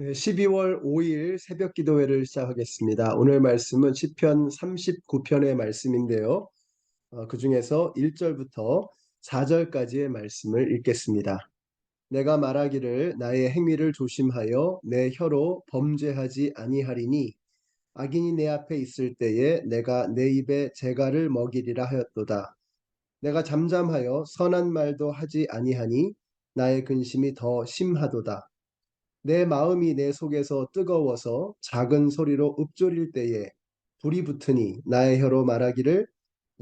네, 12월 5일 새벽 기도회를 시작하겠습니다. 오늘 말씀은 시편 39편의 말씀인데요. 그 중에서 1절부터 4절까지의 말씀을 읽겠습니다. 내가 말하기를 나의 행위를 조심하여 내 혀로 범죄하지 아니하리니 악인이 내 앞에 있을 때에 내가 내 입에 재갈을 먹이리라 하였도다. 내가 잠잠하여 선한 말도 하지 아니하니 나의 근심이 더 심하도다. 내 마음이 내 속에서 뜨거워서 작은 소리로 읊조릴 때에 불이 붙으니 나의 혀로 말하기를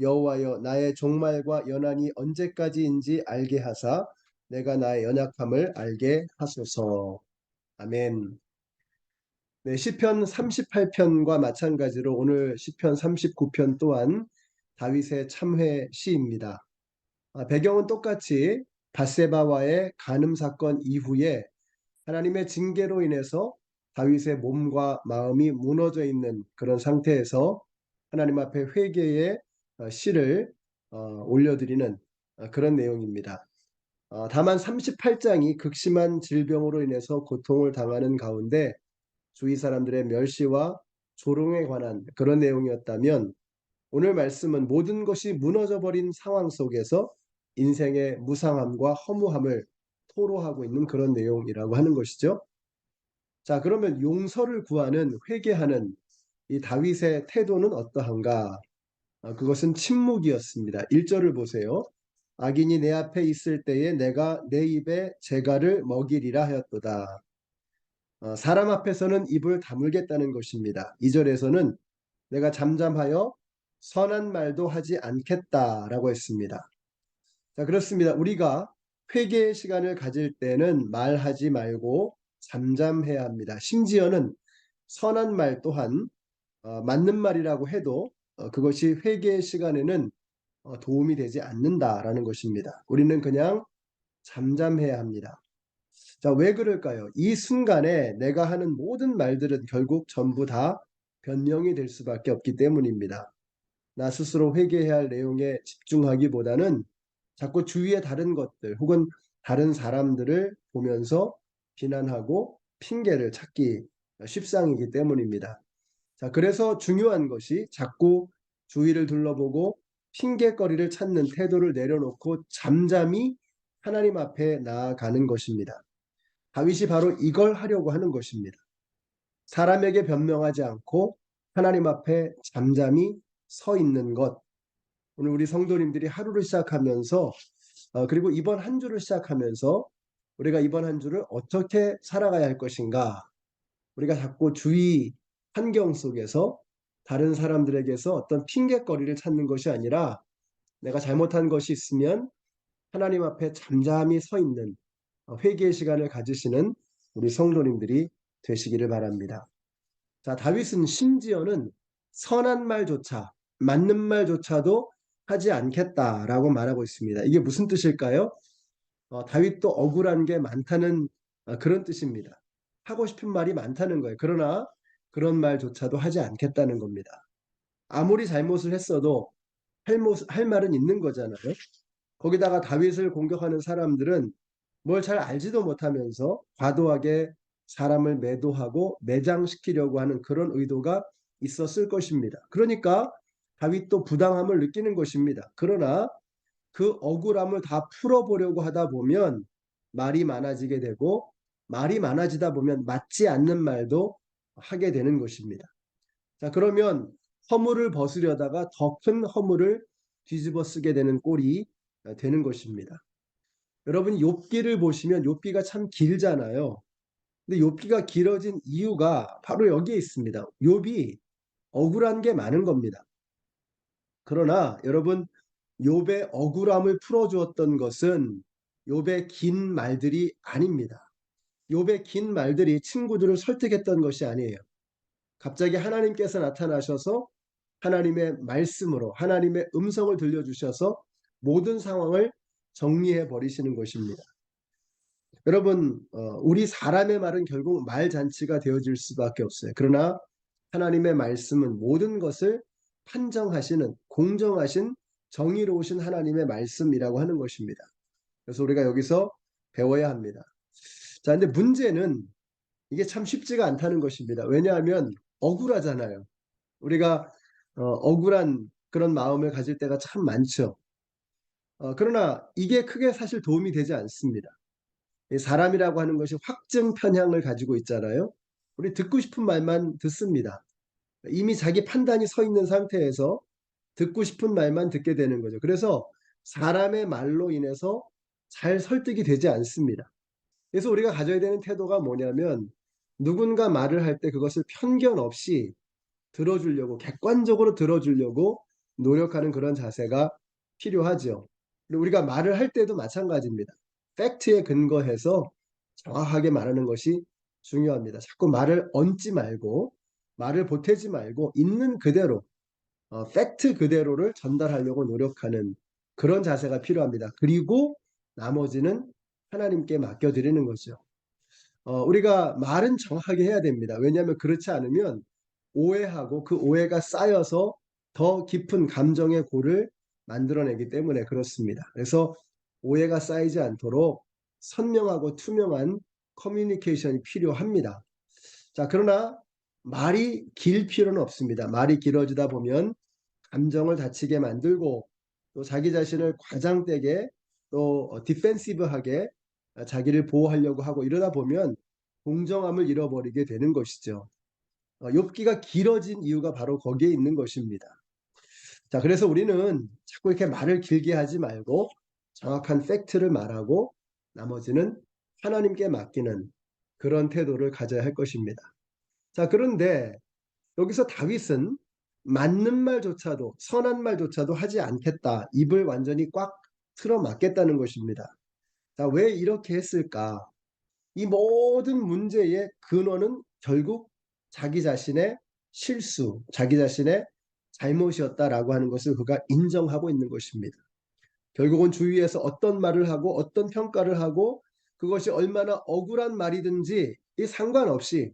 여호와여 나의 종말과 연한이 언제까지인지 알게 하사 내가 나의 연약함을 알게 하소서. 아멘. 네, 시편 38편과 마찬가지로 오늘 시편 39편 또한 다윗의 참회 시입니다. 배경은 똑같이 밧세바와의 간음 사건 이후에 하나님의 징계로 인해서 다윗의 몸과 마음이 무너져 있는 그런 상태에서 하나님 앞에 회개의 시를 올려드리는 그런 내용입니다. 다만 38장이 극심한 질병으로 인해서 고통을 당하는 가운데 주위 사람들의 멸시와 조롱에 관한 그런 내용이었다면, 오늘 말씀은 모든 것이 무너져 버린 상황 속에서 인생의 무상함과 허무함을 토로하고 있는 그런 내용이라고 하는 것이죠. 자, 그러면 용서를 구하는, 회개하는 이 다윗의 태도는 어떠한가? 그것은 침묵이었습니다. 1절을 보세요. 악인이 내 앞에 있을 때에 내가 내 입에 재갈을 먹이리라 하였도다. 사람 앞에서는 입을 다물겠다는 것입니다. 2절에서는 내가 잠잠하여 선한 말도 하지 않겠다라고 했습니다. 자, 그렇습니다. 우리가 회개의 시간을 가질 때는 말하지 말고 잠잠해야 합니다. 심지어는 선한 말 또한 맞는 말이라고 해도 그것이 회개의 시간에는 도움이 되지 않는다라는 것입니다. 우리는 그냥 잠잠해야 합니다. 자, 왜 그럴까요? 이 순간에 내가 하는 모든 말들은 결국 전부 다 변명이 될 수밖에 없기 때문입니다. 나 스스로 회개해야 할 내용에 집중하기보다는 자꾸 주위의 다른 것들 혹은 다른 사람들을 보면서 비난하고 핑계를 찾기 쉽상이기 때문입니다. 자, 그래서 중요한 것이 자꾸 주위를 둘러보고 핑계거리를 찾는 태도를 내려놓고 잠잠히 하나님 앞에 나아가는 것입니다. 다윗이 바로 이걸 하려고 하는 것입니다. 사람에게 변명하지 않고 하나님 앞에 잠잠히 서 있는 것. 오늘 우리 성도님들이 하루를 시작하면서 그리고 이번 한 주를 시작하면서 우리가 이번 한 주를 어떻게 살아가야 할 것인가, 우리가 자꾸 주위 환경 속에서 다른 사람들에게서 어떤 핑계거리를 찾는 것이 아니라 내가 잘못한 것이 있으면 하나님 앞에 잠잠히 서 있는 회개의 시간을 가지시는 우리 성도님들이 되시기를 바랍니다. 자, 다윗은 심지어는 선한 말조차, 맞는 말조차도 하지 않겠다라고 말하고 있습니다. 이게 무슨 뜻일까요? 다윗도 억울한 게 많다는 그런 뜻입니다. 하고 싶은 말이 많다는 거예요. 그러나 그런 말조차도 하지 않겠다는 겁니다. 아무리 잘못을 했어도 할 말은 있는 거잖아요. 거기다가 다윗을 공격하는 사람들은 뭘 잘 알지도 못하면서 과도하게 사람을 매도하고 매장시키려고 하는 그런 의도가 있었을 것입니다. 그러니까 다윗도 부당함을 느끼는 것입니다. 그러나 그 억울함을 다 풀어보려고 하다 보면 말이 많아지게 되고, 말이 많아지다 보면 맞지 않는 말도 하게 되는 것입니다. 자, 그러면 허물을 벗으려다가 더 큰 허물을 뒤집어 쓰게 되는 꼴이 되는 것입니다. 여러분, 욥기를 보시면 욥기가 참 길잖아요. 근데 욥기가 길어진 이유가 바로 여기에 있습니다. 욥이 억울한 게 많은 겁니다. 그러나 여러분, 욥의 억울함을 풀어주었던 것은 욥의 긴 말들이 아닙니다. 욥의 긴 말들이 친구들을 설득했던 것이 아니에요. 갑자기 하나님께서 나타나셔서 하나님의 말씀으로 하나님의 음성을 들려주셔서 모든 상황을 정리해 버리시는 것입니다. 여러분, 우리 사람의 말은 결국 말잔치가 되어질 수밖에 없어요. 그러나 하나님의 말씀은 모든 것을 판정하시는, 공정하신, 정의로우신 하나님의 말씀이라고 하는 것입니다. 그래서 우리가 여기서 배워야 합니다. 자, 근데 문제는 이게 참 쉽지가 않다는 것입니다. 왜냐하면 억울하잖아요. 우리가 억울한 그런 마음을 가질 때가 참 많죠. 그러나 이게 크게 사실 도움이 되지 않습니다. 이 사람이라고 하는 것이 확증 편향을 가지고 있잖아요. 우리 듣고 싶은 말만 듣습니다. 이미 자기 판단이 서 있는 상태에서 듣고 싶은 말만 듣게 되는 거죠. 그래서 사람의 말로 인해서 잘 설득이 되지 않습니다. 그래서 우리가 가져야 되는 태도가 뭐냐면 누군가 말을 할 때 그것을 편견 없이 들어주려고, 객관적으로 들어주려고 노력하는 그런 자세가 필요하죠. 그리고 우리가 말을 할 때도 마찬가지입니다. 팩트에 근거해서 정확하게 말하는 것이 중요합니다. 자꾸 말을 얹지 말고 말을 보태지 말고 있는 그대로 팩트 그대로를 전달하려고 노력하는 그런 자세가 필요합니다. 그리고 나머지는 하나님께 맡겨드리는 거죠. 우리가 말은 정확하게 해야 됩니다. 왜냐하면 그렇지 않으면 오해하고 그 오해가 쌓여서 더 깊은 감정의 골을 만들어내기 때문에 그렇습니다. 그래서 오해가 쌓이지 않도록 선명하고 투명한 커뮤니케이션이 필요합니다. 자, 그러나 말이 길 필요는 없습니다. 말이 길어지다 보면 감정을 다치게 만들고 또 자기 자신을 과장되게 또 디펜시브하게 자기를 보호하려고 하고 이러다 보면 공정함을 잃어버리게 되는 것이죠. 욥기가 길어진 이유가 바로 거기에 있는 것입니다. 자, 그래서 우리는 자꾸 이렇게 말을 길게 하지 말고 정확한 팩트를 말하고 나머지는 하나님께 맡기는 그런 태도를 가져야 할 것입니다. 자, 그런데 여기서 다윗은 맞는 말조차도 선한 말조차도 하지 않겠다. 입을 완전히 꽉 틀어 막겠다는 것입니다. 자, 왜 이렇게 했을까? 이 모든 문제의 근원은 결국 자기 자신의 실수, 자기 자신의 잘못이었다라고 하는 것을 그가 인정하고 있는 것입니다. 결국은 주위에서 어떤 말을 하고 어떤 평가를 하고 그것이 얼마나 억울한 말이든지 이 상관없이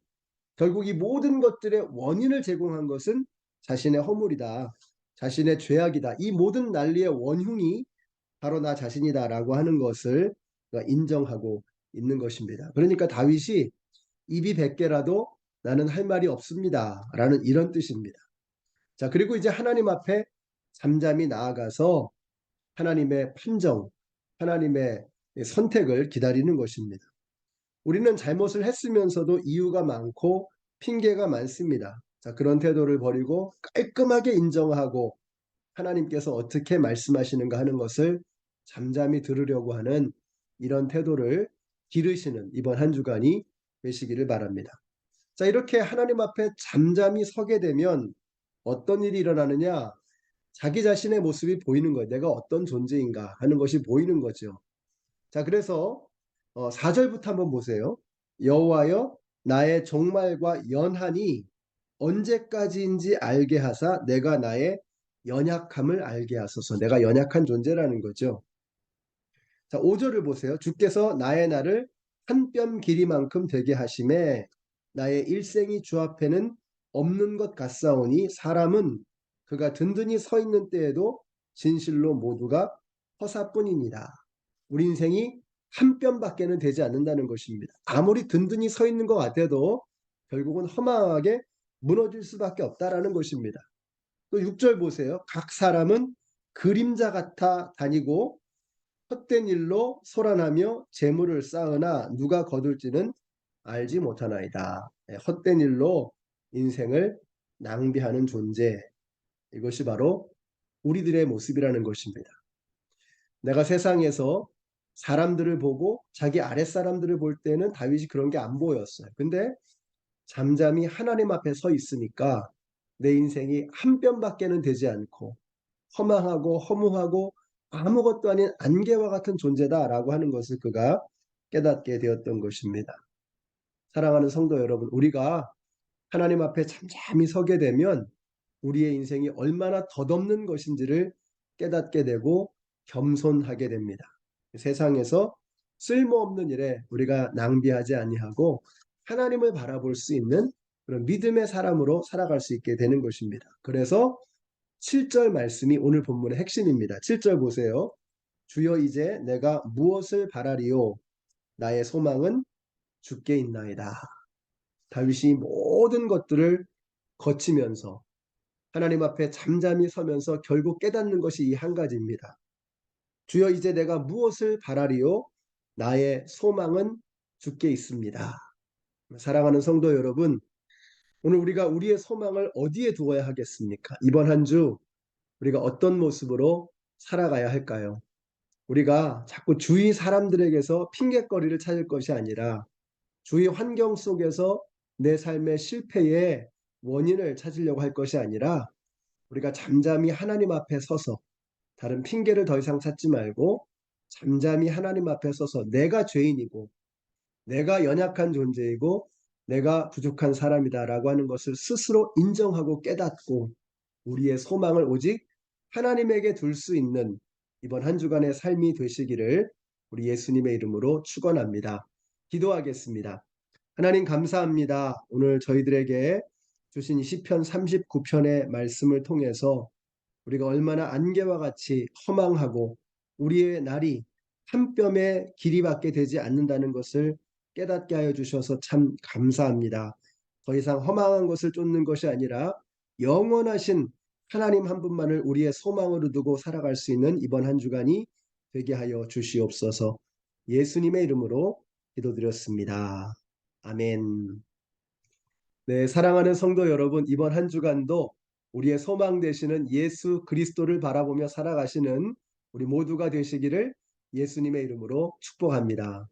결국 이 모든 것들의 원인을 제공한 것은 자신의 허물이다. 자신의 죄악이다. 이 모든 난리의 원흉이 바로 나 자신이다라고 하는 것을 인정하고 있는 것입니다. 그러니까 다윗이 입이 100개라도 나는 할 말이 없습니다. 라는 이런 뜻입니다. 자, 그리고 이제 하나님 앞에 잠잠히 나아가서 하나님의 판정, 하나님의 선택을 기다리는 것입니다. 우리는 잘못을 했으면서도 이유가 많고 핑계가 많습니다. 자, 그런 태도를 버리고 깔끔하게 인정하고 하나님께서 어떻게 말씀하시는가 하는 것을 잠잠히 들으려고 하는 이런 태도를 기르시는 이번 한 주간이 되시기를 바랍니다. 자, 이렇게 하나님 앞에 잠잠히 서게 되면 어떤 일이 일어나느냐? 자기 자신의 모습이 보이는 거예요. 내가 어떤 존재인가 하는 것이 보이는 거죠. 자, 그래서 4절부터 한번 보세요. 여호와여 나의 종말과 연한이 언제까지인지 알게 하사 내가 나의 연약함을 알게 하소서. 내가 연약한 존재라는 거죠. 자, 5절을 보세요. 주께서 나의 날을 한 뼘 길이만큼 되게 하심에 나의 일생이 주 앞에는 없는 것 같사오니 사람은 그가 든든히 서 있는 때에도 진실로 모두가 허사뿐입니다. 우리 인생이 한 뼘밖에는 되지 않는다는 것입니다. 아무리 든든히 서 있는 것 같아도 결국은 허망하게 무너질 수밖에 없다라는 것입니다. 또 6절 보세요. 각 사람은 그림자 같아 다니고 헛된 일로 소란하며 재물을 쌓으나 누가 거둘지는 알지 못하나이다. 헛된 일로 인생을 낭비하는 존재. 이것이 바로 우리들의 모습이라는 것입니다. 내가 세상에서 사람들을 보고 자기 아랫사람들을 볼 때는 다윗이 그런 게 안 보였어요. 근데 잠잠히 하나님 앞에 서 있으니까 내 인생이 한 뼘밖에는 되지 않고 허망하고 허무하고 아무것도 아닌 안개와 같은 존재다라고 하는 것을 그가 깨닫게 되었던 것입니다. 사랑하는 성도 여러분, 우리가 하나님 앞에 잠잠히 서게 되면 우리의 인생이 얼마나 덧없는 것인지를 깨닫게 되고 겸손하게 됩니다. 세상에서 쓸모없는 일에 우리가 낭비하지 아니하고 하나님을 바라볼 수 있는 그런 믿음의 사람으로 살아갈 수 있게 되는 것입니다. 그래서 7절 말씀이 오늘 본문의 핵심입니다. 7절 보세요. 주여 이제 내가 무엇을 바라리요? 나의 소망은 주께 있나이다. 다윗이 모든 것들을 거치면서 하나님 앞에 잠잠히 서면서 결국 깨닫는 것이 이 한 가지입니다. 주여, 이제 내가 무엇을 바라리요? 나의 소망은 주께 있습니다. 사랑하는 성도 여러분, 오늘 우리가 우리의 소망을 어디에 두어야 하겠습니까? 이번 한 주 우리가 어떤 모습으로 살아가야 할까요? 우리가 자꾸 주위 사람들에게서 핑곗거리를 찾을 것이 아니라 주위 환경 속에서 내 삶의 실패의 원인을 찾으려고 할 것이 아니라 우리가 잠잠히 하나님 앞에 서서 다른 핑계를 더 이상 찾지 말고 잠잠히 하나님 앞에 서서 내가 죄인이고 내가 연약한 존재이고 내가 부족한 사람이다라고 하는 것을 스스로 인정하고 깨닫고 우리의 소망을 오직 하나님에게 둘 수 있는 이번 한 주간의 삶이 되시기를 우리 예수님의 이름으로 축원합니다. 기도하겠습니다. 하나님 감사합니다. 오늘 저희들에게 주신 시편 39편의 말씀을 통해서 우리가 얼마나 안개와 같이 허망하고 우리의 날이 한 뼘의 길이밖에 되지 않는다는 것을 깨닫게 하여 주셔서 참 감사합니다. 더 이상 허망한 것을 쫓는 것이 아니라 영원하신 하나님 한 분만을 우리의 소망으로 두고 살아갈 수 있는 이번 한 주간이 되게 하여 주시옵소서. 예수님의 이름으로 기도드렸습니다. 아멘. 네, 사랑하는 성도 여러분, 이번 한 주간도 우리의 소망 되시는 예수 그리스도를 바라보며 살아가시는 우리 모두가 되시기를 예수님의 이름으로 축복합니다.